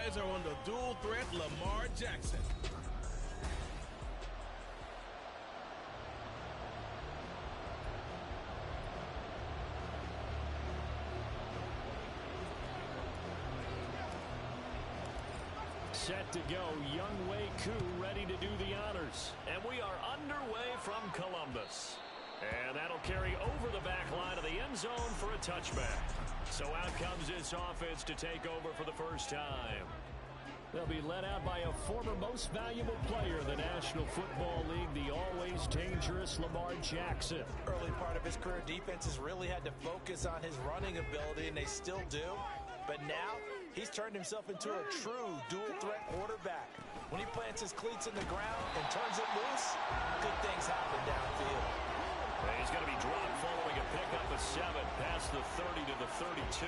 eyes are on the dual threat Lamar Jackson. Set to go, Younghoe Koo ready to do the honors. And we are underway from Columbus. And that'll carry over the back line of the end zone for a touchback. So out comes this offense to take over for the first time. They'll be led out by a former most valuable player in the National Football League, the always dangerous Lamar Jackson. Early part of his career, defenses really had to focus on his running ability, and they still do. But now, he's turned himself into a true dual-threat quarterback. When he plants his cleats in the ground and turns it loose, good things happen downfield. He's going to be dropped following a pickup of 7 past the 30 to the 32.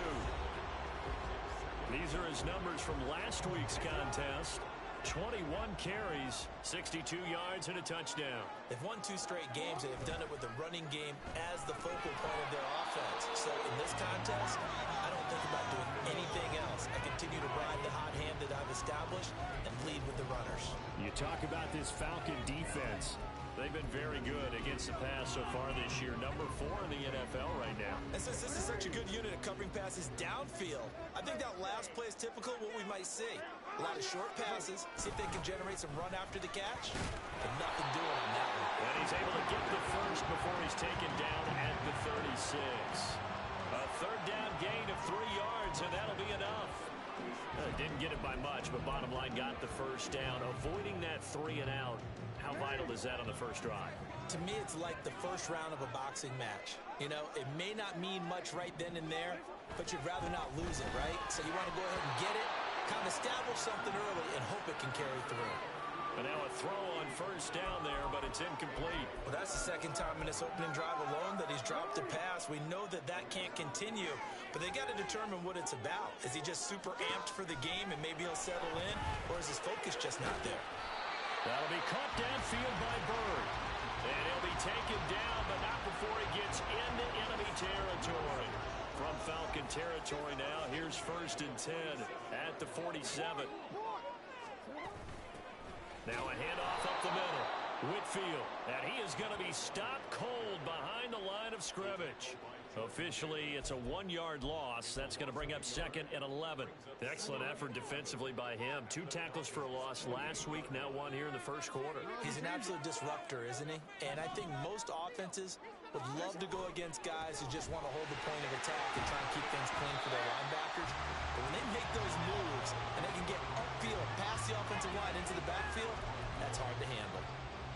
These are his numbers from last week's contest. 21 carries, 62 yards, and a touchdown. They've won 2 straight games, and they've done it with the running game as the focal point of their offense. So in this contest, I don't think about doing anything else. I continue to ride the hot hand that I've established and lead with the runners. You talk about this Falcon defense. They've been very good against the pass so far this year. Number 4 in the NFL right now. And since this is such a good unit of covering passes downfield, I think that last play is typical of what we might see. A lot of short passes, see if they can generate some run after the catch, but nothing doing on that one. And he's able to get the first before he's taken down at the 36. A third down gain of 3 yards, and that'll be enough. Didn't get it by much, but bottom line got the first down. Avoiding that 3 and out. How vital is that on the first drive? To me, it's like the first round of a boxing match. You know, it may not mean much right then and there, but you'd rather not lose it, right? So you want to go ahead and get it, kind of establish something early, and hope it can carry through. And now a throw on first down there, but it's incomplete. Well, that's the second time in this opening drive alone that he's dropped a pass. We know that that can't continue, but they got to determine what it's about. Is he just super amped for the game and maybe he'll settle in, or is his focus just not there? That'll be caught downfield by Bird. And he'll be taken down, but not before he gets into enemy territory. From Falcon territory now, here's 1st and 10 at the 47. Now a handoff up the middle. Whitfield, and he is going to be stopped cold behind the line of scrimmage. Officially, it's a 1-yard loss. That's going to bring up 2nd and 11. Excellent effort defensively by him. 2 tackles for a loss last week, now 1 here in the first quarter. He's an absolute disruptor, isn't he? And I think most offenses would love to go against guys who just want to hold the point of attack and try and keep things clean for their linebackers. But when they make those moves and they can get upfield, past the offensive line into the backfield, that's hard to handle.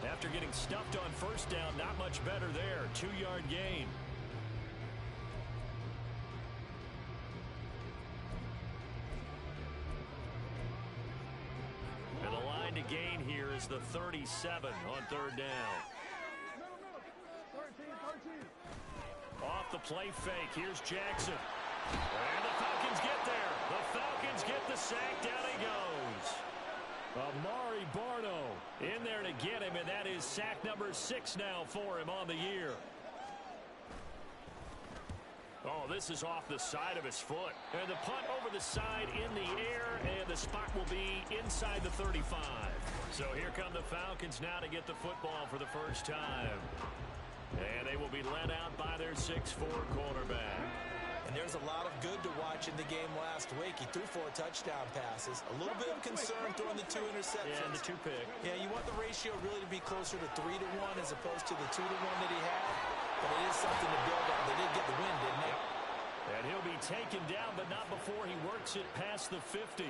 After getting stuffed on first down, not much better there. 2-yard gain. And the line to gain here is the 37 on 3rd down. Off the play fake, here's Jackson. And the Falcons get there. The Falcons get the sack, down he goes. Amari Barno in there to get him, and that is sack number 6 now for him on the year. Oh, this is off the side of his foot. And the punt over the side in the air, and the spot will be inside the 35. So here come the Falcons now to get the football for the first time. And they will be led out by their 6'4 quarterback. And there's a lot of good to watch in the game last week. He threw 4 touchdown passes. A little bit of concern throwing the 2 interceptions. Yeah, and the 2 pick. Yeah, you want the ratio really to be closer to 3-1 as opposed to the 2-1 that he had. But it is something to build on. They did get the win, didn't they? And he'll be taken down, but not before he works it past the 50.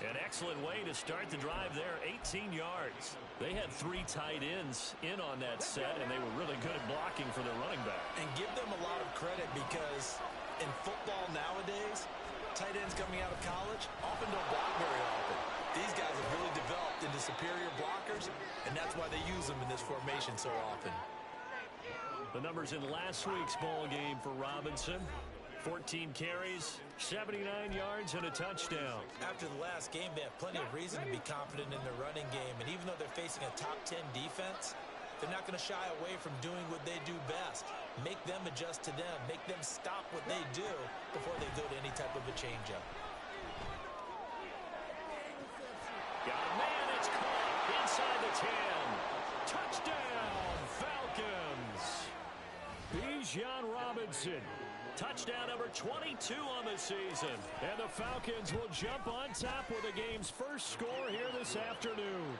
An excellent way to start the drive there, 18 yards. They had 3 tight ends in on that set, and they were really good at blocking for their running back. And give them a lot of credit because in football nowadays, tight ends coming out of college often don't block very often. These guys have really developed into superior blockers, and that's why they use them in this formation so often. The numbers in last week's ball game for Robinson. 14 carries, 79 yards, and a touchdown. After the last game, they have plenty of reason to be confident in their running game. And even though they're facing a top 10 defense, they're not going to shy away from doing what they do best. Make them adjust to them. Make them stop what they do before they go to any type of a changeup. inside the 10. Touchdown, Falcons. Bijan Robinson. Touchdown number 22 on the season. And the Falcons will jump on top with the game's first score here this afternoon.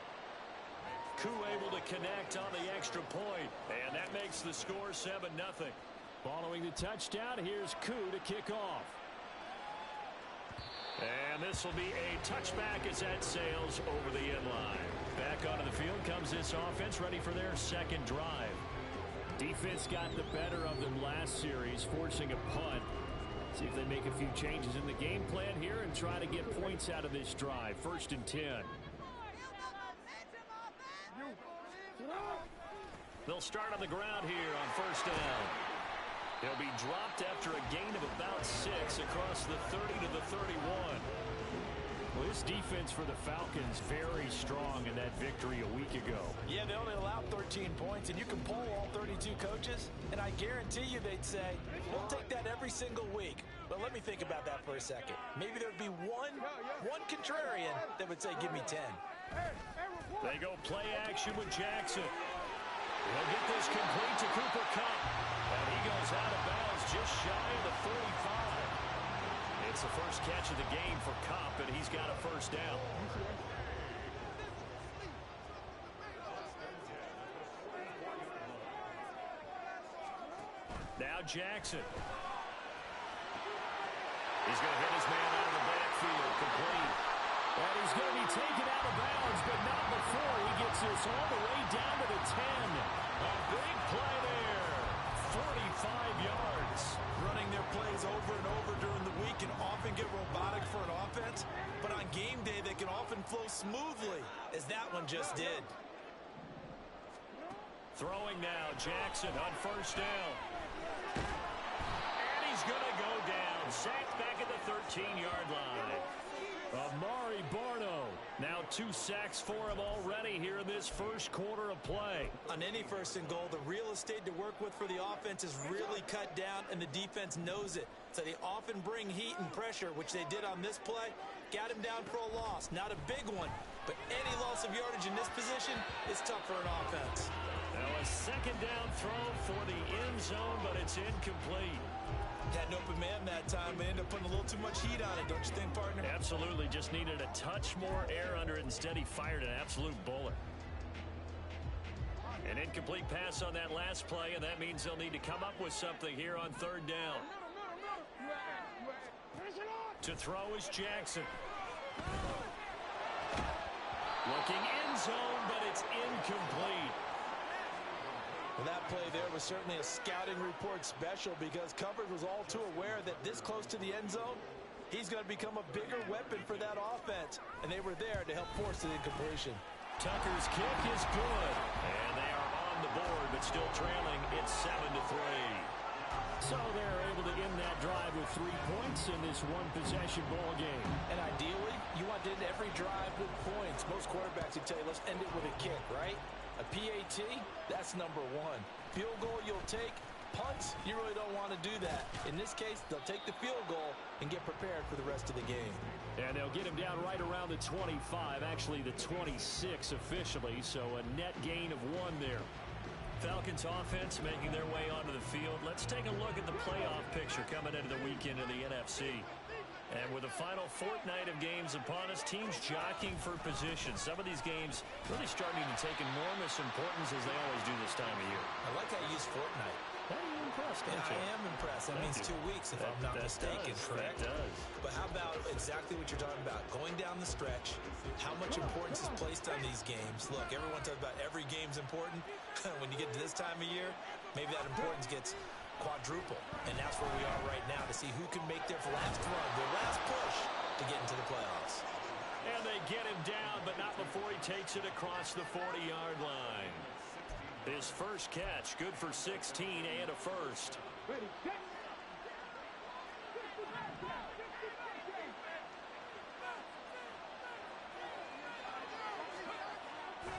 Koo able to connect on the extra point. And that makes the score 7-0. Following the touchdown, here's Koo to kick off. And this will be a touchback as that sails over the end line. Back onto the field comes this offense, ready for their second drive. Defense got the better of them last series, forcing a punt. See if they make a few changes in the game plan here and try to get points out of this drive. 1st and 10. They'll start on the ground here on 1st down. He'll be dropped after a gain of about 6 across the 30 to the 31. Well, this defense for the Falcons very strong in that victory a week ago. Yeah, they only allowed 13 points, and you can poll all 32 coaches, and I guarantee you they'd say, we'll take that every single week. But let me think about that for a second. Maybe there'd be one contrarian that would say, give me 10. They go play action with Jackson. He'll get this complete to Cooper Kupp. And he goes out of bounds just shy of the 35. It's the first catch of the game for Kupp, and he's got a 1st down. Now Jackson. He's going to hit his man out of the backfield, complete. And he's going to be taken out of bounds, but not before he gets this all the way down to the 10. A big play there. 45 yards. Running their plays over and over during the week can often get robotic for an offense, but on game day they can often flow smoothly, as that one just did. Throwing now, Jackson on 1st down. And he's going to go down. Sacked back at the 13-yard line. Amari Barno. Now 2 sacks for him already here in this first quarter of play. On any 1st and goal, the real estate to work with for the offense is really cut down, and the defense knows it. So they often bring heat and pressure, which they did on this play. Got him down for a loss. Not a big one, but any loss of yardage in this position is tough for an offense. Now a 2nd down throw for the end zone, but it's incomplete. Had an open man that time. They ended up putting a little too much heat on it, don't you think, partner? Absolutely. Just needed a touch more air under it. Instead, he fired an absolute bullet. An incomplete pass on that last play, and that means they'll need to come up with something here on 3rd down. To throw is Jackson. Looking end zone, but it's incomplete. Well, that play there was certainly a scouting report special because coverage was all too aware that this close to the end zone, he's going to become a bigger weapon for that offense, and they were there to help force the incompletion. Tucker's kick is good, and they are on the board, but still trailing. It's 7-3. So they're able to end that drive with 3 points in this one-possession ball game. And ideally, you want to end every drive with points. Most quarterbacks would tell you, let's end it with a kick, right? A PAT, that's number 1. Field goal you'll take. Punts, you really don't want to do that. In this case, they'll take the field goal and get prepared for the rest of the game. And they'll get him down right around the 25, actually the 26 officially, so a net gain of 1 there. Falcons offense making their way onto the field. Let's take a look at the playoff picture coming into the weekend in the NFC. And with the final fortnight of games upon us, teams jockeying for position. Some of these games really starting to take enormous importance as they always do this time of year. I like how you use fortnight. You're impressed, Yeah, aren't you? I am impressed. That means 2 weeks if I'm not mistaken, correct? That does. But how about exactly what you're talking about? Going down the stretch, how much importance is placed on these games? Look, everyone talks about every game's important. When you get to this time of year, maybe that importance gets quadruple. And that's where we are right now to see who can make their last run, their last push to get into the playoffs. And they get him down, but not before he takes it across the 40-yard line. His first catch, good for 16 and a first.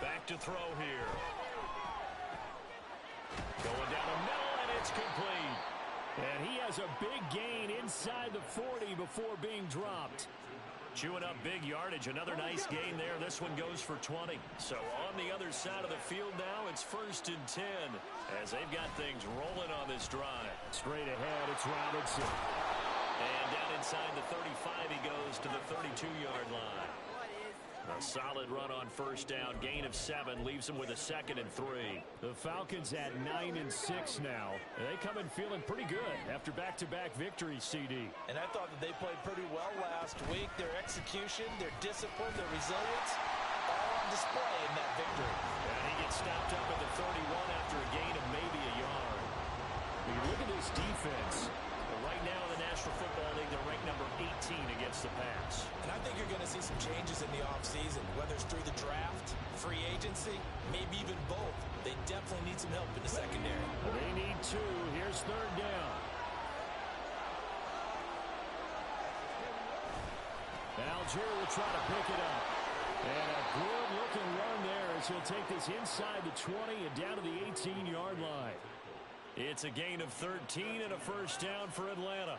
Back to throw here. Going down the middle, and it's complete. And he has a big gain inside the 40 before being dropped. Chewing up big yardage. Another nice gain there. This one goes for 20. So on the other side of the field now, it's 1st and 10 as they've got things rolling on this drive. Straight ahead, it's Robinson. And down inside the 35, he goes to the 32-yard line. A solid run on 1st down. Gain of 7 leaves him with a 2nd and 3. The Falcons at 9 and 6 now. They come in feeling pretty good after back-to-back victories, CD. And I thought that they played pretty well last week. Their execution, their discipline, their resilience, all on display in that victory. And he gets stopped up at the 31 after a gain of maybe a yard. When you look at this defense, right now in the National Football League, they're ranked number 18 against the pass. And I think you're going to see some changes in the offseason, whether it's through the draft, free agency, maybe even both. They definitely need some help in the secondary. They need 2. Here's 3rd down. Algier will try to pick it up. And a good-looking run there as he'll take this inside the 20 and down to the 18-yard line. It's a gain of 13 and a 1st down for Atlanta.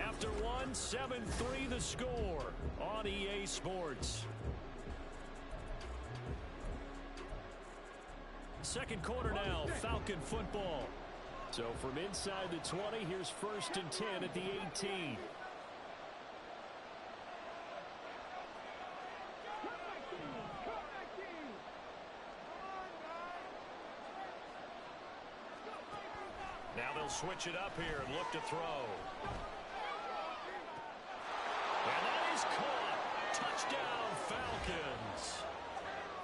After one, 7-3 the score on EA Sports. Second quarter now, Falcon football. So from inside the 20, here's 1st and 10 at the 18. Now they'll switch it up here and look to throw. And that is caught. Touchdown, Falcons.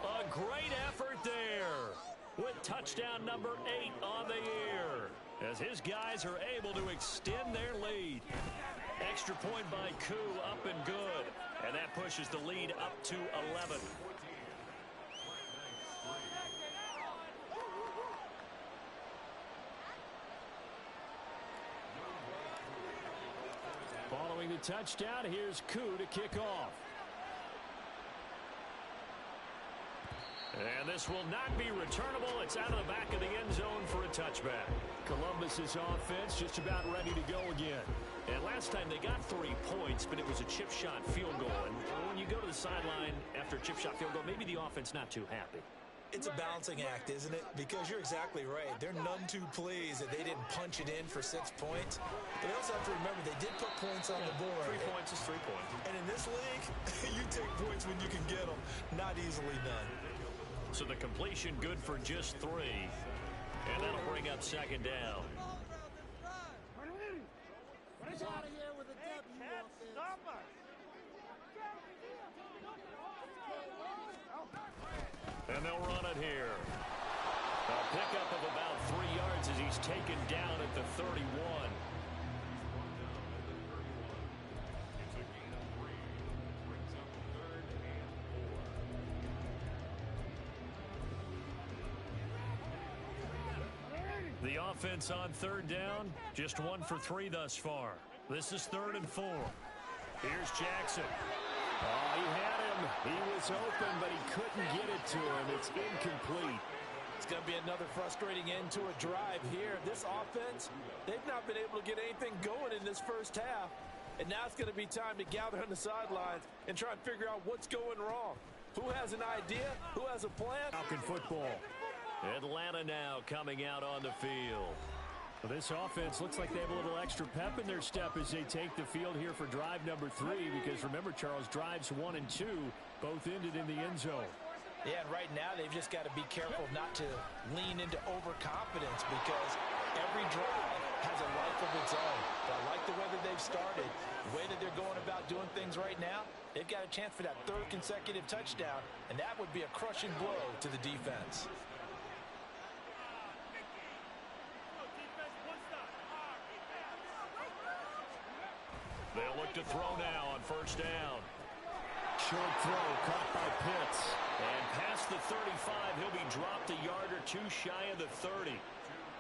A great effort there with touchdown number 8 on the year as his guys are able to extend their lead. Extra point by Koo, up and good. And that pushes the lead up to 11. Following the touchdown, here's Koo to kick off. And this will not be returnable. It's out of the back of the end zone for a touchback. Columbus's offense just about ready to go again. And last time they got 3 points, but it was a chip shot field goal. And when you go to the sideline after a chip shot field goal, maybe the offense not too happy. It's a balancing act, isn't it? Because you're exactly right. They're none too pleased that they didn't punch it in for 6 points. But they also have to remember they did put points on the board. 3 points is 3 points. And in this league, you take points when you can get them. Not easily done. So the completion good for just 3. And that'll bring up 2nd down. And they'll run it here. A pickup of about 3 yards as he's taken down at the 31. The offense on 3rd down, just 1 for 3 thus far. This is 3rd and 4. Here's Jackson. Oh, he had him. He was open, but he couldn't get it to him. It's incomplete. It's going to be another frustrating end to a drive here. This offense, they've not been able to get anything going in this first half. And now it's going to be time to gather on the sidelines and try and figure out what's going wrong. Who has an idea? Who has a plan? Falcon football. Atlanta now coming out on the field. Well, this offense looks like they have a little extra pep in their step as they take the field here for drive number 3, because remember, Charles, drives 1 and 2 both ended in the end zone. Yeah, and right now they've just got to be careful not to lean into overconfidence, because every drive has a life of its own. But I like the way that they've started, the way that they're going about doing things right now. They've got a chance for that 3rd consecutive touchdown, and that would be a crushing blow to the defense. They'll look to throw now on 1st down. Short throw caught by Pitts. And past the 35, he'll be dropped a yard or 2 shy of the 30.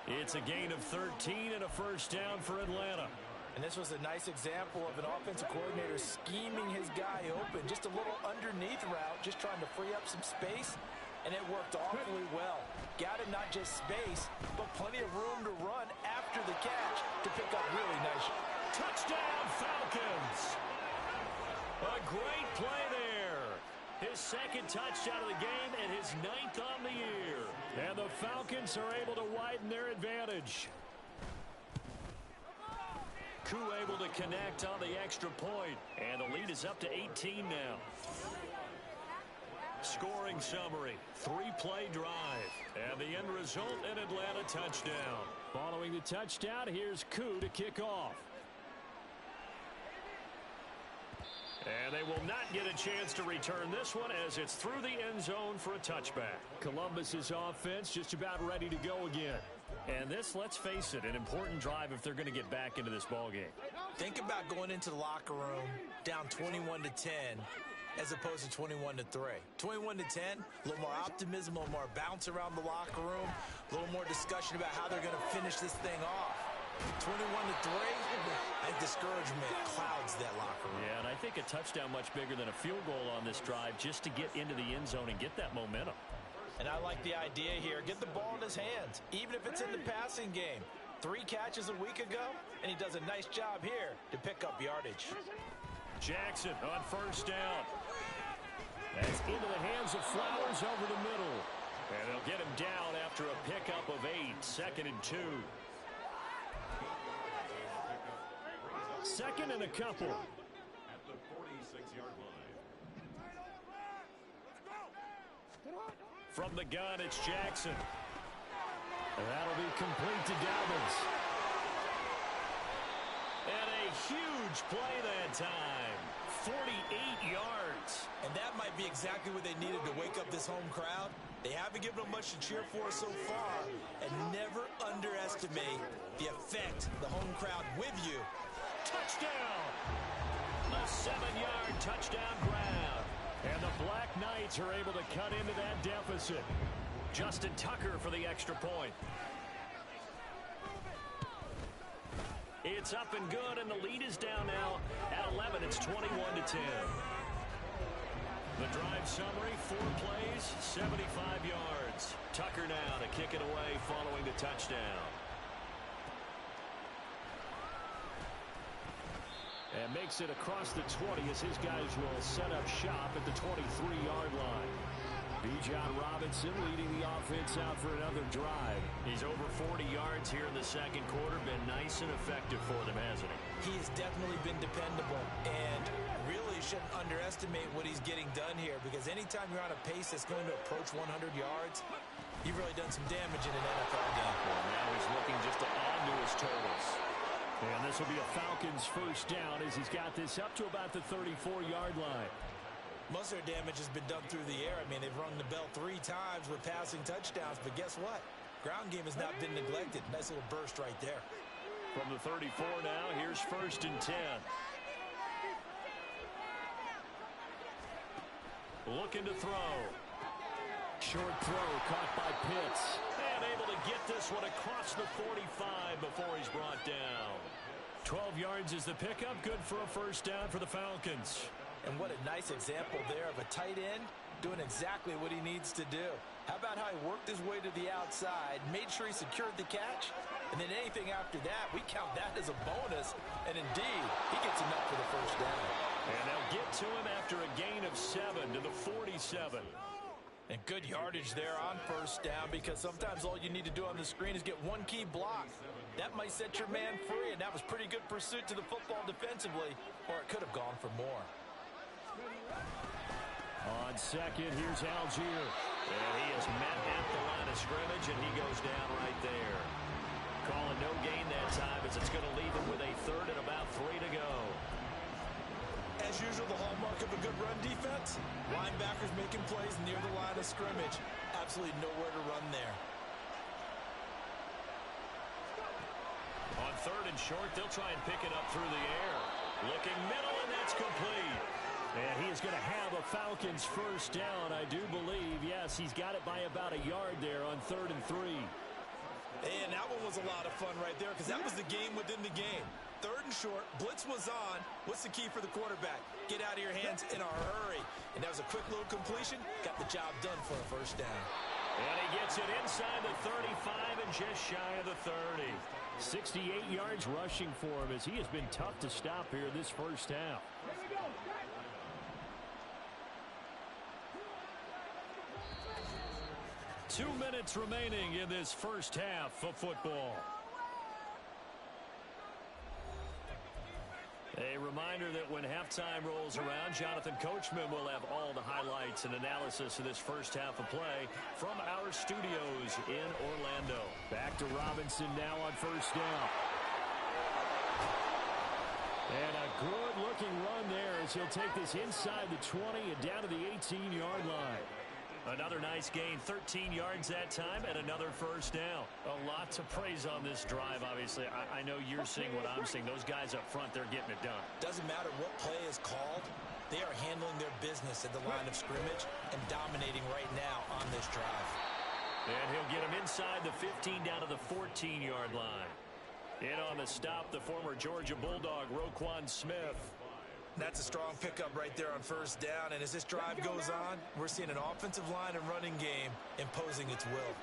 It's a gain of 13 and a 1st down for Atlanta. And this was a nice example of an offensive coordinator scheming his guy open. Just a little underneath route, just trying to free up some space, and it worked awfully well. Got it, not just space, but plenty of room to run after the catch to pick up really nice. Touchdown, Falcons! A great play there. His second touchdown of the game and his 9th on the year. And the Falcons are able to widen their advantage. Koo able to connect on the extra point. And the lead is up to 18 now. Scoring summary, 3-play drive. And the end result, an Atlanta touchdown. Following the touchdown, here's Koo to kick off. And they will not get a chance to return this one as it's through the end zone for a touchback. Columbus's offense just about ready to go again. And this, let's face it, an important drive if they're going to get back into this ballgame. Think about going into the locker room down 21-10 as opposed to 21-3. 21-10, a little more optimism, a little more bounce around the locker room, a little more discussion about how they're going to finish this thing off. 21-3, and discouragement clouds that locker room. Yeah, and I think a touchdown much bigger than a field goal on this drive just to get into the end zone and get that momentum. And I like the idea here. Get the ball in his hands, even if it's in the passing game. 3 catches a week ago, and he does a nice job here to pick up yardage. Jackson on first down. That's into the hands of Flowers over the middle. And they'll get him down after a pickup of 8, 2nd and 2. 2nd and a couple. At the 46-yard line. From the gun, it's Jackson. And that'll be complete to Dobbins. And a huge play that time. 48 yards. And that might be exactly what they needed to wake up this home crowd. They haven't given them much to cheer for so far. And never underestimate the effect the home crowd with you. Touchdown! A 7-yard touchdown grab. And the Black Knights are able to cut into that deficit. Justin Tucker for the extra point. It's up and good, and the lead is down now at 11. It's 21-10. The drive summary, 4 plays, 75 yards. Tucker now to kick it away following the touchdown. And makes it across the 20 as his guys will set up shop at the 23-yard line. Bijan Robinson leading the offense out for another drive. He's over 40 yards here in the second quarter. Been nice and effective for them, hasn't he? He has definitely been dependable, and really shouldn't underestimate what he's getting done here, because anytime you're on a pace that's going to approach 100 yards, you've really done some damage in an NFL game. Well, now he's looking just to add to his totals. And this will be a Falcons first down as he's got this up to about the 34-yard line. Most of their damage has been done through the air. I mean, they've rung the bell 3 times with passing touchdowns, but guess what? Ground game has not been neglected. Nice little burst right there. From the 34 now, here's 1st and 10. Looking to throw. Short throw caught by Pitts. And able to get this one across the 45 before he's brought down. 12 yards is the pickup. Good for a first down for the Falcons. And what a nice example there of a tight end doing exactly what he needs to do. How about how he worked his way to the outside, made sure he secured the catch, and then anything after that, we count that as a bonus. And indeed, he gets enough for the first down. And they'll get to him after a gain of 7 to the 47. And good yardage there on first down, because sometimes all you need to do on the screen is get one key block. That might set your man free, and that was pretty good pursuit to the football defensively, or it could have gone for more. On second, here's Algier. And he is met at the line of scrimmage, and he goes down right there. Calling no gain that time as it's going to leave him with a 3rd and about 3 to go. As usual, the hallmark of a good run defense, linebackers making plays near the line of scrimmage. Absolutely nowhere to run there. On 3rd and short, they'll try and pick it up through the air. Looking middle, and that's complete. And he is going to have a Falcons first down, I do believe. Yes, he's got it by about a yard there on 3rd and 3. And that one was a lot of fun right there, because that was the game within the game. 3rd and short, blitz was on. What's the key for the quarterback? Get out of your hands in a hurry. And that was a quick little completion. Got the job done for a first down. And he gets it inside the 35 and just shy of the 30. 68 yards rushing for him as he has been tough to stop here this first half. 2 minutes remaining in this first half of football. A reminder that when halftime rolls around, Jonathan Coachman will have all the highlights and analysis of this first half of play from our studios in Orlando. Back to Robinson now on first down. And a good-looking run there as he'll take this inside the 20 and down to the 18-yard line. Another nice gain, 13 yards that time, and another first down. A lot to praise on this drive, obviously. I know you're seeing what I'm seeing. Those guys up front, they're getting it done. Doesn't matter what play is called. They are handling their business at the line of scrimmage and dominating right now on this drive. And he'll get him inside the 15 down to the 14-yard line. In on the stop, the former Georgia Bulldog, Roquan Smith. That's a strong pickup right there on first down. And as this drive goes on, we're seeing an offensive line and running game imposing its will.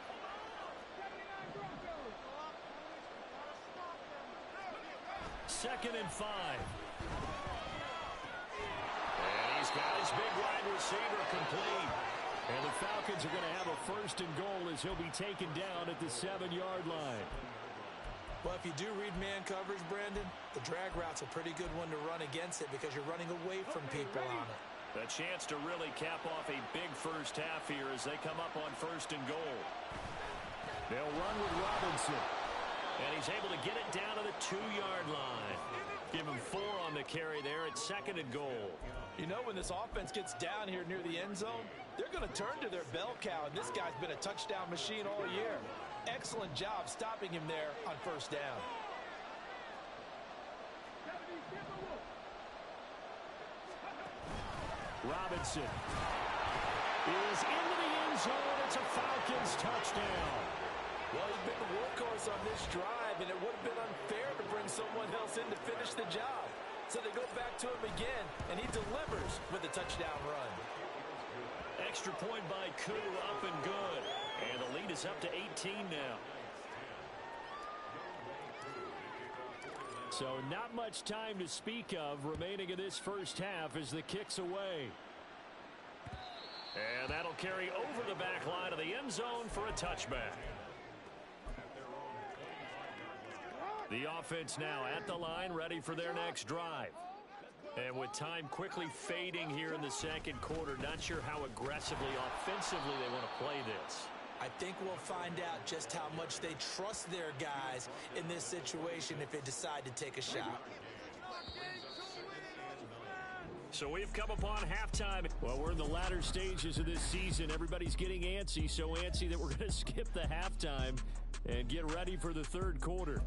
Second and 5. And he's got his big wide receiver complete. And the Falcons are going to have a first and goal as he'll be taken down at the 7-yard line. Well, if you do read man coverage, Brandon, the drag route's a pretty good one to run against it because you're running away from people on it. A chance to really cap off a big first half here as they come up on first and goal. They'll run with Robinson. And he's able to get it down to the 2-yard line. Give him 4 on the carry there at second and goal. You know, when this offense gets down here near the end zone, they're going to turn to their bell cow, and this guy's been a touchdown machine all year. Excellent job stopping him there on first down. Robinson is into the end zone. It's a Falcons touchdown. Well, he's been the workhorse on this drive, and it would have been unfair to bring someone else in to finish the job. So they go back to him again, and he delivers with a touchdown run. Extra point by Koo, up and good. And the lead is up to 18 now. So not much time to speak of remaining in this first half as the kick's away. And that'll carry over the back line of the end zone for a touchback. The offense now at the line, ready for their next drive. And with time quickly fading here in the second quarter, not sure how aggressively, offensively they want to play this. I think we'll find out just how much they trust their guys in this situation if they decide to take a shot. So we've come upon halftime. Well, we're in the latter stages of this season. Everybody's getting antsy, so antsy that we're going to skip the halftime and get ready for the third quarter.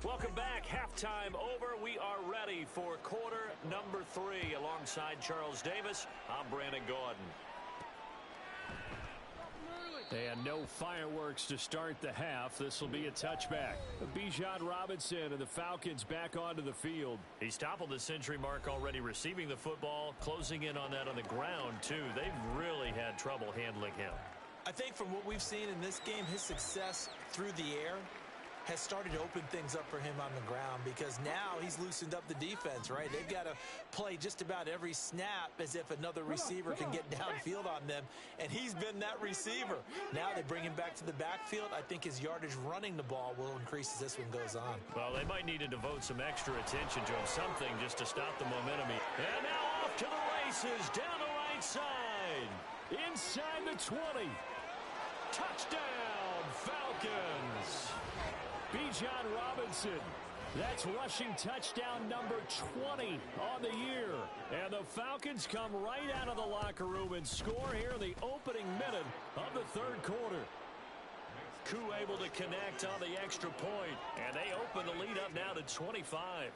Welcome back. Halftime over. We are ready for quarter number 3. Alongside Charles Davis, I'm Brandon Gaudin. And no fireworks to start the half. This will be a touchback. Bijan Robinson and the Falcons back onto the field. He's toppled the century mark already receiving the football, closing in on that on the ground, too. They've really had trouble handling him. I think from what we've seen in this game, his success through the air has started to open things up for him on the ground because now he's loosened up the defense, right? They've got to play just about every snap as if another receiver can get downfield on them, and he's been that receiver. Now they bring him back to the backfield. I think his yardage running the ball will increase as this one goes on. Well, they might need to devote some extra attention to him, something just to stop the momentum. And now off to the races, down the right side. Inside the 20. Touchdown, Falcons. Bijan Robinson. That's rushing touchdown number 20 on the year. And the Falcons come right out of the locker room and score here in the opening minute of the third quarter. Koo able to connect on the extra point. And they open the lead up now to 25.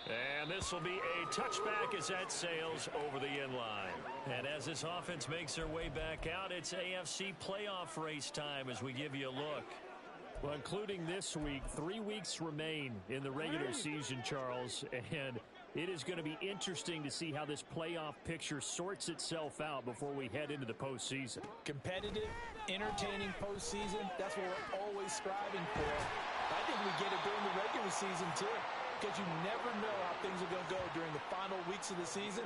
And this will be a touchback as that sails over the end line. And as this offense makes their way back out, it's AFC playoff race time as we give you a look. Well, including this week, 3 weeks remain in the regular season, Charles. And It is going to be interesting to see how this playoff picture sorts itself out before we head into the postseason. Competitive, entertaining postseason, that's what we're always striving for. I think we get it during the regular season, too, because you never know how things are going to go during the final weeks of the season.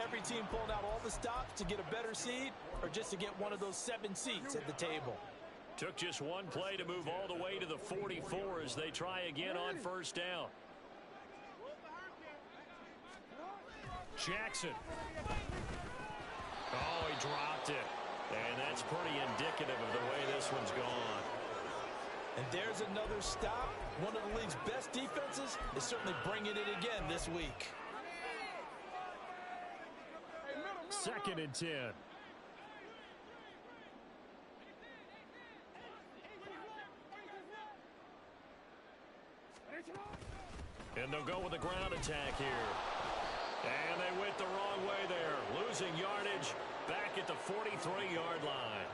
Every team pulling out all the stops to get a better seed or just to get one of those 7 seats at the table. Took just one play to move all the way to the 44 as they try again on first down. Jackson. Oh, he dropped it. And that's pretty indicative of the way this one's gone. And there's another stop. One of the league's best defenses is certainly bringing it again this week. 2nd and 10. And they'll go with the ground attack here. And they went the wrong way there. Losing yardage back at the 43-yard line.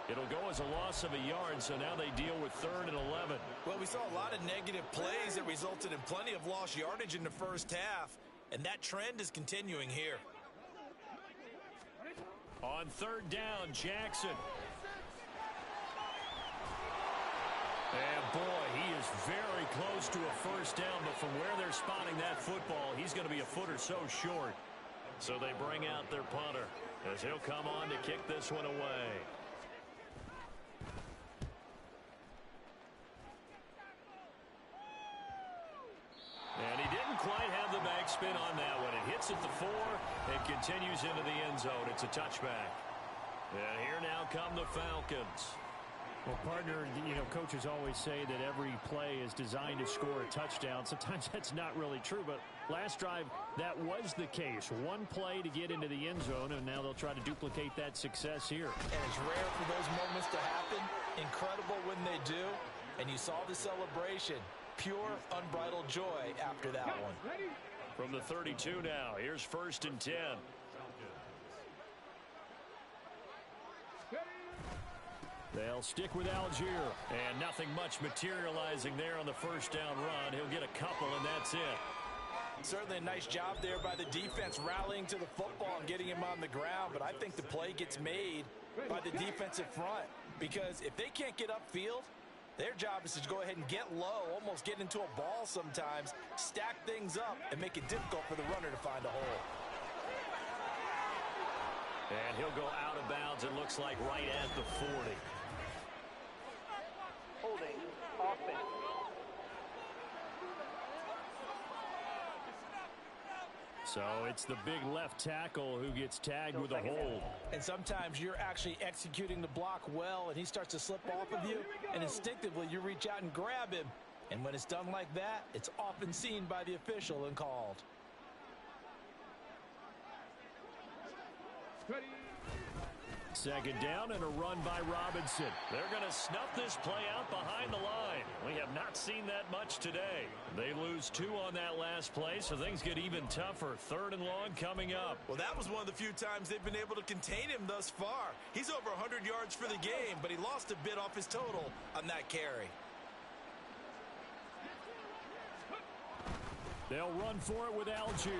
It'll go as a loss of a yard, so now they deal with 3rd and 11. Well, we saw a lot of negative plays that resulted in plenty of lost yardage in the first half, and that trend is continuing here. On 3rd down, Jackson. And boy, he is very close to a first down, but from where they're spotting that football, he's going to be a foot or so short. So they bring out their punter as he'll come on to kick this one away. And he didn't quite have the backspin on that one. It hits at the 4 and continues into the end zone. It's a touchback. And here now come the Falcons. Well, partner, coaches always say that every play is designed to score a touchdown. Sometimes that's not really true, but last drive, that was the case. One play to get into the end zone, and now they'll try to duplicate that success here. And it's rare for those moments to happen. Incredible when they do. And you saw the celebration. Pure, unbridled joy after that one. From the 32 now, here's 1st and 10. They'll stick with Algier. And nothing much materializing there on the first down run. He'll get a couple, and that's it. Certainly a nice job there by the defense rallying to the football and getting him on the ground. But I think the play gets made by the defensive front. Because if they can't get upfield, their job is to go ahead and get low, almost get into a ball sometimes, stack things up, and make it difficult for the runner to find a hole. And he'll go out of bounds, it looks like, right at the 40. Holding offense. So it's the big left tackle who gets tagged with a hold. And sometimes you're actually executing the block well, and he starts to slip off of you, and instinctively you reach out and grab him. And when it's done like that, it's often seen by the official and called. Second down and a run by Robinson. They're going to snuff this play out behind the line. We have not seen that much today. They lose 2 on that last play, so things get even tougher. 3rd and long coming up. Well, that was one of the few times they've been able to contain him thus far. He's over 100 yards for the game, but he lost a bit off his total on that carry. They'll run for it with Algier.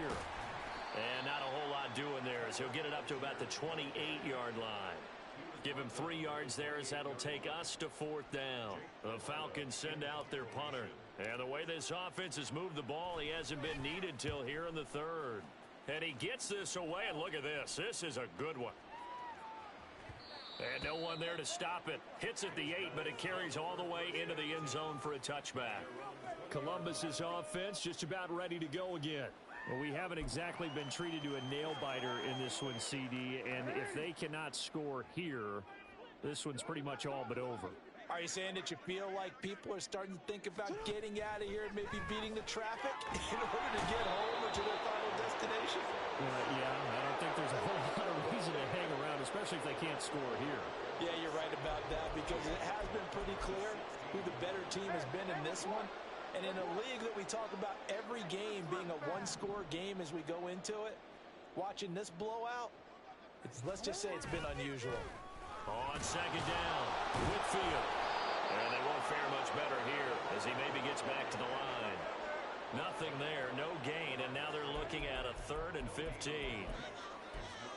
And not a whole lot doing there as he'll get it up to about the 28-yard line. Give him 3 yards there as that'll take us to 4th down. The Falcons send out their punter. And the way this offense has moved the ball, he hasn't been needed till here in the 3rd. And he gets this away, and look at this. This is a good one. And no one there to stop it. Hits at the 8, but it carries all the way into the end zone for a touchback. Columbus's offense just about ready to go again. Well, we haven't exactly been treated to a nail-biter in this one, CD, and if they cannot score here, this one's pretty much all but over. Are you saying that you feel like people are starting to think about getting out of here and maybe beating the traffic in order to get home or to their final destination? Yeah, I don't think there's a whole lot of reason to hang around, especially if they can't score here. Yeah, you're right about that because it has been pretty clear who the better team has been in this one. And in a league that we talk about every game being a one-score game as we go into it, watching this blowout, let's just say it's been unusual. On second down, Whitfield. And they won't fare much better here as he maybe gets back to the line. Nothing there, no gain, and now they're looking at a 3rd and 15.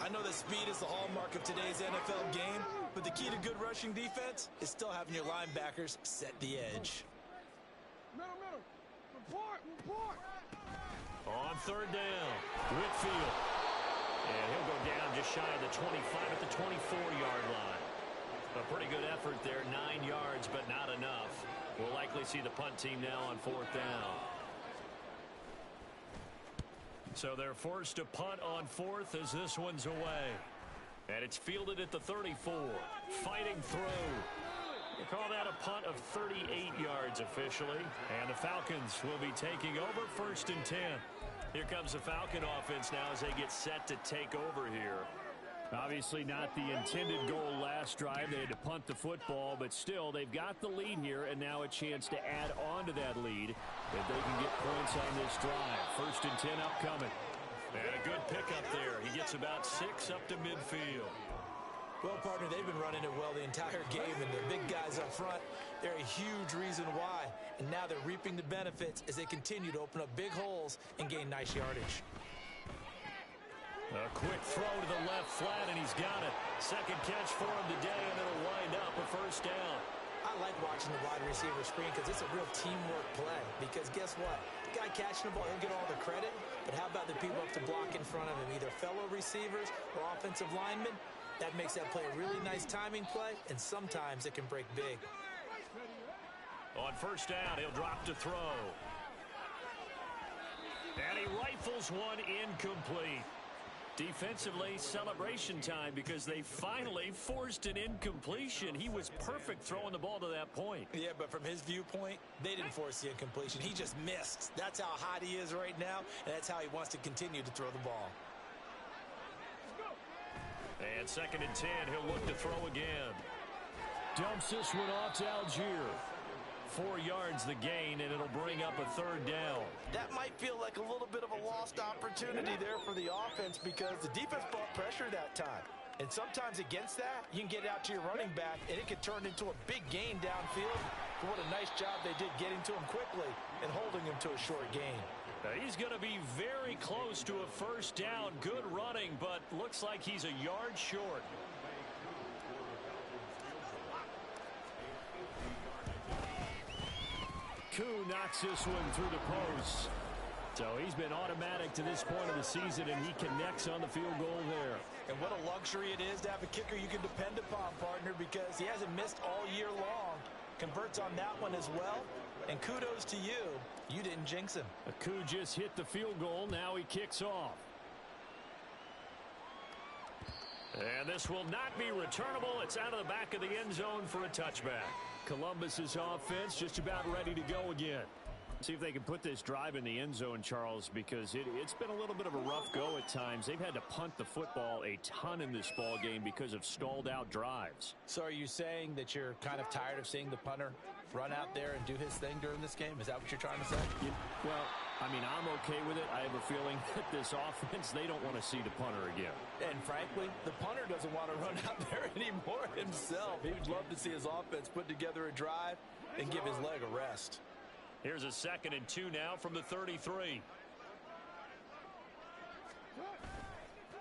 I know that speed is the hallmark of today's NFL game, but the key to good rushing defense is still having your linebackers set the edge. Middle. Report. On 3rd down, Whitfield. And he'll go down just shy of the 25 at the 24-yard line. A pretty good effort there, 9 yards, but not enough. We'll likely see the punt team now on 4th down. So they're forced to punt on 4th as this one's away. And it's fielded at the 34. Fighting through. They call that a punt of 38 yards officially. And the Falcons will be taking over 1st and 10. Here comes the Falcon offense now as they get set to take over here. Obviously not the intended goal last drive. They had to punt the football, but still, they've got the lead here, and now a chance to add on to that lead if they can get points on this drive. 1st and 10 upcoming. And a good pickup there. He gets about 6 up to midfield. Well, partner, they've been running it well the entire game, and the big guys up front, they're a huge reason why. And now they're reaping the benefits as they continue to open up big holes and gain nice yardage. A quick throw to the left flat, and he's got it. Second catch for him today, and it'll wind up a 1st down. I like watching the wide receiver screen because it's a real teamwork play. Because guess what? The guy catching the ball, he'll get all the credit. But how about the people up to block in front of him, either fellow receivers or offensive linemen? That makes that play a really nice timing play, and sometimes it can break big. On 1st down, he'll drop to throw. And he rifles one incomplete. Defensively, celebration time because they finally forced an incompletion. He was perfect throwing the ball to that point. Yeah, but from his viewpoint, they didn't force the incompletion. He just missed. That's how hot he is right now, and that's how he wants to continue to throw the ball. And 2nd and 10, he'll look to throw again. Dumps this one off to Algier. 4 yards the gain, and it'll bring up a 3rd down. That might feel like a little bit of a lost opportunity there for the offense because the defense brought pressure that time. And sometimes against that, you can get out to your running back, and it can turn into a big gain downfield. But what a nice job they did getting to him quickly and holding him to a short gain. Now he's going to be very close to a 1st down. Good running, but looks like he's a yard short. Koo knocks this one through the post. So he's been automatic to this point of the season, and he connects on the field goal there. And what a luxury it is to have a kicker you can depend upon, partner, because he hasn't missed all year long. Converts on that one as well. And kudos to you. You didn't jinx him. Koo just hit the field goal. Now he kicks off. And this will not be returnable. It's out of the back of the end zone for a touchback. Columbus's offense just about ready to go again. See if they can put this drive in the end zone, Charles, because it's been a little bit of a rough go at times. They've had to punt the football a ton in this ball game because of stalled out drives. So are you saying that you're kind of tired of seeing the punter run out there and do his thing during this game? Is that what you're trying to say? Well, I mean, I'm okay with it. I have a feeling that this offense, they don't want to see the punter again. And frankly, the punter doesn't want to run out there anymore himself. He would love to see his offense put together a drive and give his leg a rest. Here's a 2nd and 2 now from the 33.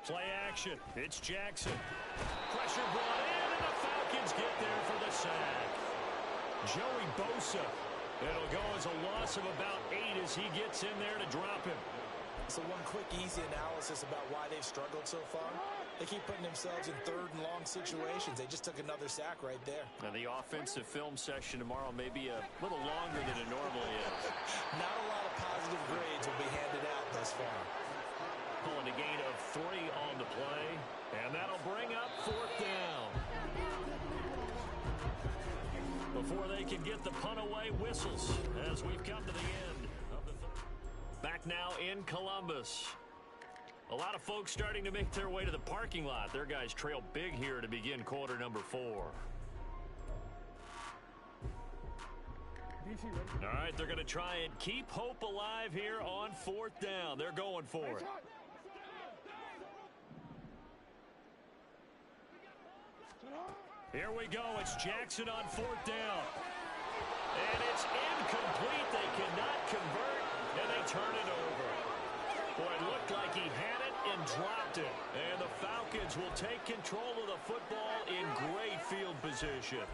Play action. It's Jackson. Pressure brought in, and the Falcons get there for the sack. Joey Bosa. It'll go as a loss of about 8 as he gets in there to drop him. So one quick, easy analysis about why they've struggled so far. They keep putting themselves in 3rd and long situations. They just took another sack right there. And the offensive film session tomorrow may be a little longer than it normally is. Not a lot of positive grades will be handed out thus far. Pulling a gain of 3 on the play. And that'll bring up 4th down. Before they can get the punt away, whistles as we've come to the end of the third. Back now in Columbus. A lot of folks starting to make their way to the parking lot. Their guys trail big here to begin quarter number 4. All right, they're going to try and keep hope alive here on 4th down. They're going for it. Here we go. It's Jackson on 4th down. And it's incomplete. They cannot convert. and they turn it over. Boy, it looked like he had it and dropped it. And the Falcons will take control of the football in great field position.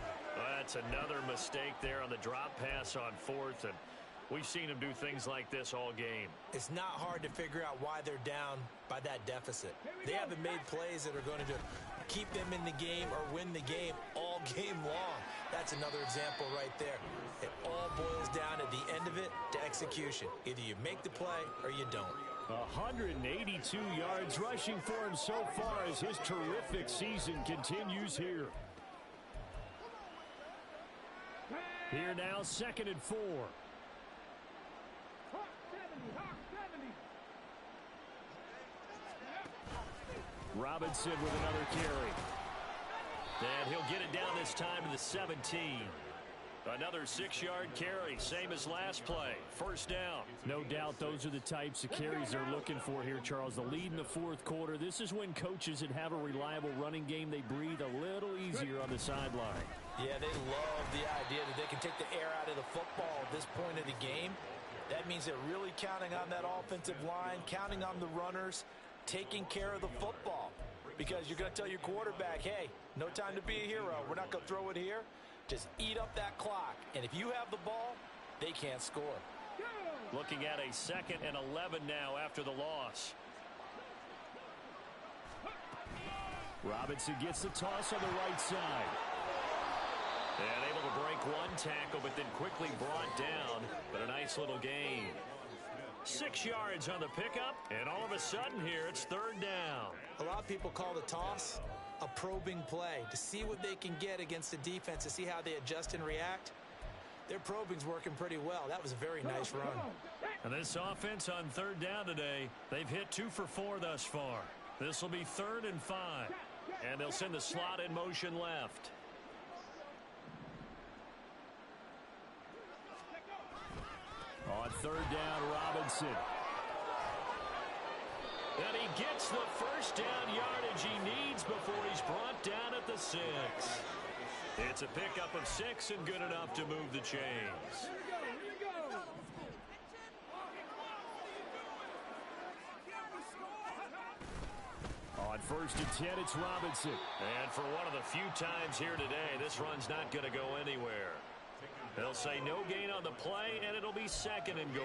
That's another mistake there on the drop pass on fourth, and we've seen him do things like this all game. It's not hard to figure out why they're down by that deficit. They haven't made plays that are going to keep them in the game or win the game all game long. That's another example right there. It all boils down at the end of it to execution. Either you make the play or you don't. 182 yards rushing for him so far as his terrific season continues here. Here now, 2nd and 4. Robinson with another carry. And he'll get it down this time to the 17. Another 6-yard carry, same as last play. First down. No doubt those are the types of carries they're looking for here, Charles. The lead in the fourth quarter. This is when coaches that have a reliable running game, they breathe a little easier on the sideline. Yeah, they love the idea that they can take the air out of the football at this point of the game. That means they're really counting on that offensive line, counting on the runners, taking care of the football. Because you're going to tell your quarterback, hey, no time to be a hero. We're not going to throw it here. Just eat up that clock. And if you have the ball, they can't score. Looking at a 2nd and 11 now after the loss. Robinson gets the toss on the right side. And able to break one tackle, but then quickly brought down. But a nice little gain. 6 yards on the pickup, and all of a sudden here, it's 3rd down. A lot of people call the toss a probing play to see what they can get against the defense, to see how they adjust and react. Their probing's working pretty well. That was a very nice run. And this offense on 3rd down today, they've hit 2 for 4 thus far. This will be 3rd and 5. And they'll send the slot in motion left. On 3rd down, Robinson. And he gets the first down yardage he needs before he's brought down at the 6. It's a pickup of 6 and good enough to move the chains. On 1st and 10, it's Robinson. And for one of the few times here today, this run's not going to go anywhere. They'll say no gain on the play, and it'll be 2nd and goal.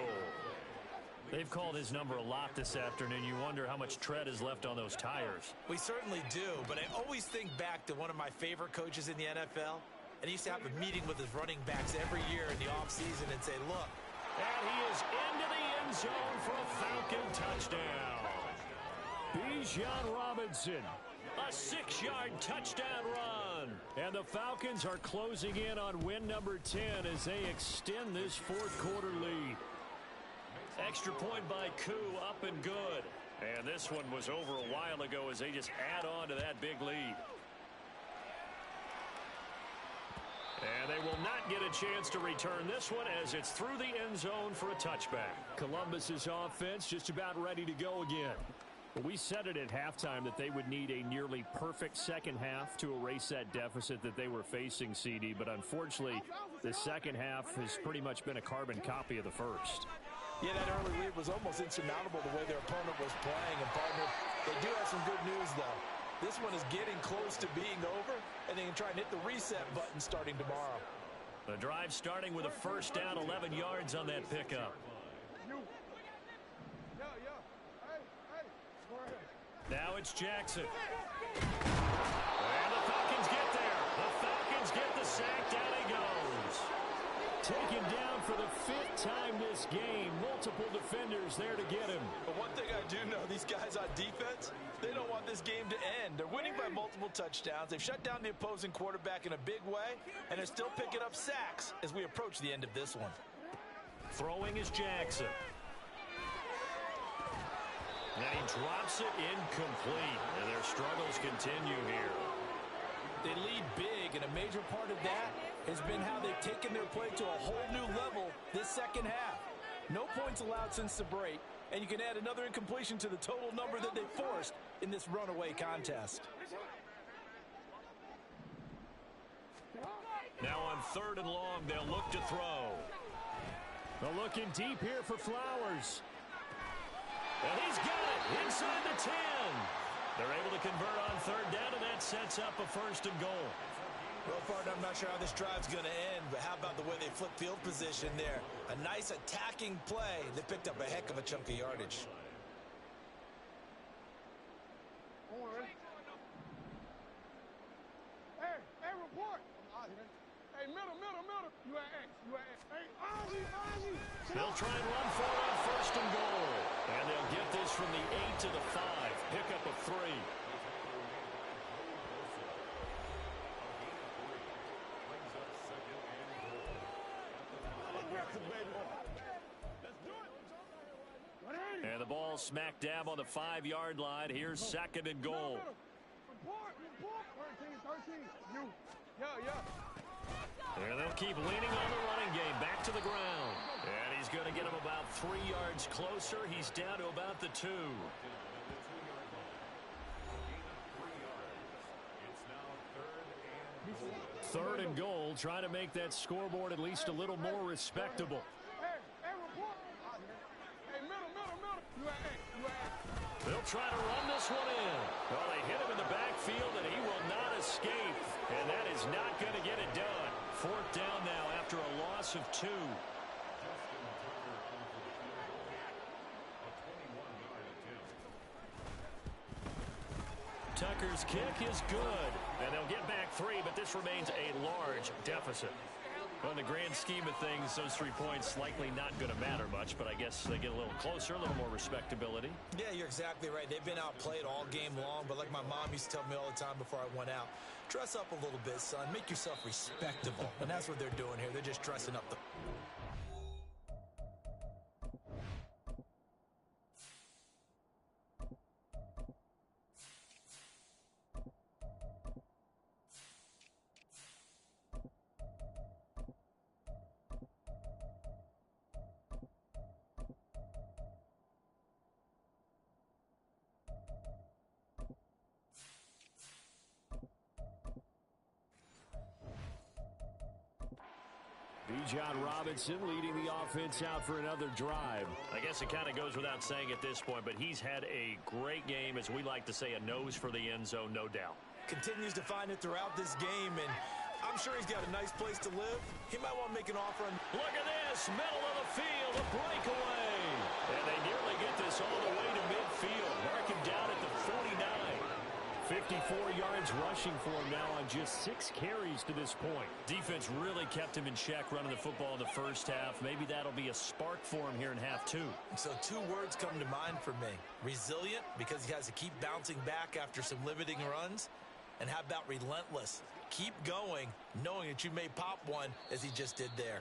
They've called his number a lot this afternoon. You wonder how much tread is left on those tires. We certainly do, but I always think back to one of my favorite coaches in the NFL. And he used to have a meeting with his running backs every year in the offseason and say, look. And he is into the end zone for a Falcon touchdown. Bijan Robinson. A 6-yard touchdown run. And the Falcons are closing in on win number 10 as they extend this fourth quarter lead. Extra point by Koo, up and good. And this one was over a while ago as they just add on to that big lead. And they will not get a chance to return this one as it's through the end zone for a touchback. Columbus's offense just about ready to go again. We said it at halftime that they would need a nearly perfect second half to erase that deficit that they were facing, CD. But unfortunately, the second half has pretty much been a carbon copy of the first. Yeah, that early lead was almost insurmountable the way their opponent was playing. And, partner, they do have some good news, though. This one is getting close to being over, and they can try and hit the reset button starting tomorrow. The drive starting with a first down, 11 yards on that pickup. Now it's Jackson. And the Falcons get there. The Falcons get the sack. Down he goes. Taken down for the 5th time this game. Multiple defenders there to get him. But one thing I do know, these guys on defense, they don't want this game to end. They're winning by multiple touchdowns. They've shut down the opposing quarterback in a big way, and they're still picking up sacks as we approach the end of this one. Throwing is Jackson. And he drops it incomplete, and their struggles continue here. They lead big, and a major part of that has been how they've taken their play to a whole new level this second half. No points allowed since the break, and you can add another incompletion to the total number that they forced in this runaway contest. Now on 3rd and long, they'll look to throw. Well, looking deep here for Flowers. And he's got it inside the 10. They're able to convert on third down, and that sets up a 1st and goal. Well, partner, I'm not sure how this drive's going to end, but how about the way they flip field position there? A nice attacking play. They picked up a heck of a chunk of yardage. Hey, report. Hey, middle. You at X. Hey, Ozzie. They'll try and run for it on 1st and goal. And they'll get this from the 8 to the 5. Pick up a 3. And the ball smack dab on the 5-yard line. Here's 2nd and goal. Report. 13. You. Yeah. And they'll keep leaning on the running game. Back to the ground. And he's going to get him about 3 yards closer. He's down to about the 2. Third and goal, trying to make that scoreboard at least a little more respectable. Hey, report. Hey, middle. You at X. They'll try to run this one in. Well, they hit him in the backfield, and he will not escape. And that is not going to get it done. 4th down now after a loss of 2. Tucker's kick is good. And they'll get back 3, but this remains a large deficit. Well, in the grand scheme of things, those 3 points likely not going to matter much, but I guess they get a little closer, a little more respectability. Yeah, you're exactly right. They've been outplayed all game long, but like my mom used to tell me all the time before I went out, dress up a little bit, son. Make yourself respectable. And that's what they're doing here. They're just dressing up the... Bijan Robinson leading the offense out for another drive. I guess it kind of goes without saying at this point, but he's had a great game, as we like to say, a nose for the end zone, no doubt. Continues to find it throughout this game, and I'm sure he's got a nice place to live. He might want to make an offer on... Look at this, middle of the field, a breakaway. And they nearly get this all the way to midfield. Mark him down at the 49. 54 yards rushing for him now on just 6 carries to this point. Defense really kept him in check running the football in the first half. Maybe that'll be a spark for him here in half 2. So 2 words come to mind for me. Resilient, because he has to keep bouncing back after some limiting runs. And how about relentless? Keep going, knowing that you may pop one, as he just did there.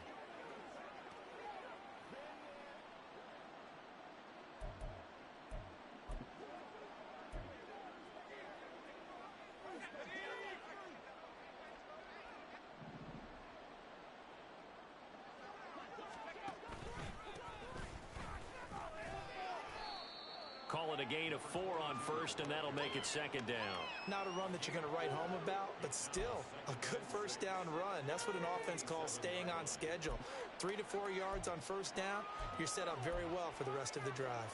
Call it a gain of 4 on first, and that'll make it 2nd down. Not a run that you're going to write home about, but still a good first down run. That's what an offense calls staying on schedule. 3 to 4 yards on first down, you're set up very well for the rest of the drive.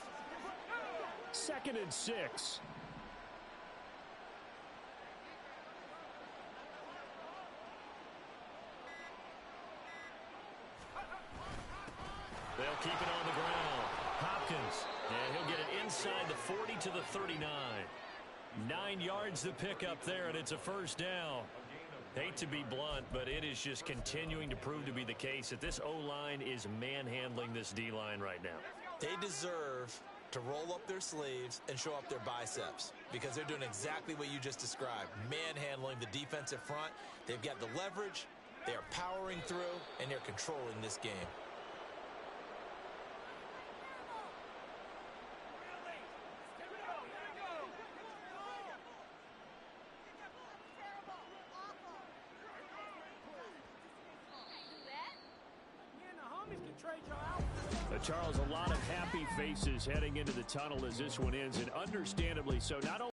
2nd and 6. They'll keep it on the ground. Hopkins, and he'll get it inside the 40 to the 39. 9 yards to pick up there, and it's a first down. Hate to be blunt, but it is just continuing to prove to be the case that this O-line is manhandling this D-line right now. They deserve to roll up their sleeves and show up their biceps, because they're doing exactly what you just described, manhandling the defensive front. They've got the leverage, they're powering through, and they're controlling this game. Charles, a lot of happy faces heading into the tunnel as this one ends, and understandably so. Not only